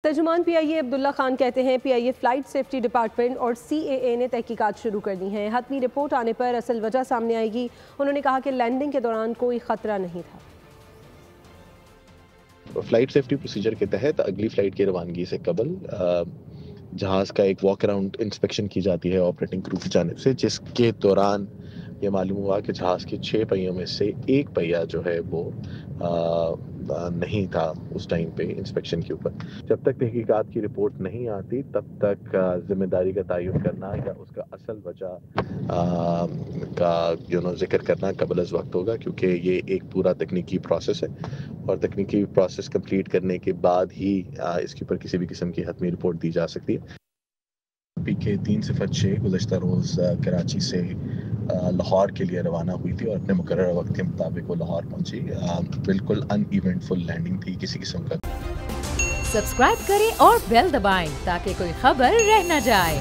ترجمان پی آئی اے عبداللہ خان کہتے ہیں پی آئی اے فلائٹ سیفٹی ڈپارٹمنٹ اور سی اے اے نے تحقیقات شروع کر دی ہیں. حتمی رپورٹ آنے پر اصل وجہ سامنے آئے گی. انہوں نے کہا کہ لینڈنگ کے دوران کوئی خطرہ نہیں تھا. فلائٹ سیفٹی پروسیجر کے تحت اگلی فلائٹ کی روانگی سے قبل جہاز کا ایک واک اراؤنڈ انسپیکشن کی جاتی ہے آپریٹنگ کرو کی جانب سے، جس کے دوران یہ معلوم ہوا کہ جہاز کے 6 پہیوں میں سے ایک پہیہ جو ہے وہ نہیں تھا اس ٹائم پہ انسپیکشن کے اوپر. جب تک تحقیقات کی رپورٹ نہیں آتی تب تک ذمہ داری کا تعین کرنا یا اس کا اصل وجہ کا ذکر کرنا قبل از وقت ہوگا، کیونکہ یہ ایک پورا تکنیکی پروسیس ہے اور تکنیکی پروسیس کمپلیٹ کرنے کے بعد ہی اس کے اوپر کسی بھی قسم کی حتمی رپورٹ دی جا سکتی ہے. پی کے 306 گزشتہ روز کراچی سے لاہور کے لیے روانہ ہوئی تھی اور اپنے مقررہ وقت کے مطابق وہ لاہور پہنچی. بالکل ان ایونٹ فل لینڈنگ تھی، کسی قسم کا. سبسکرائب کریں اور بیل دبائیں تاکہ کوئی خبر رہ نہ جائے.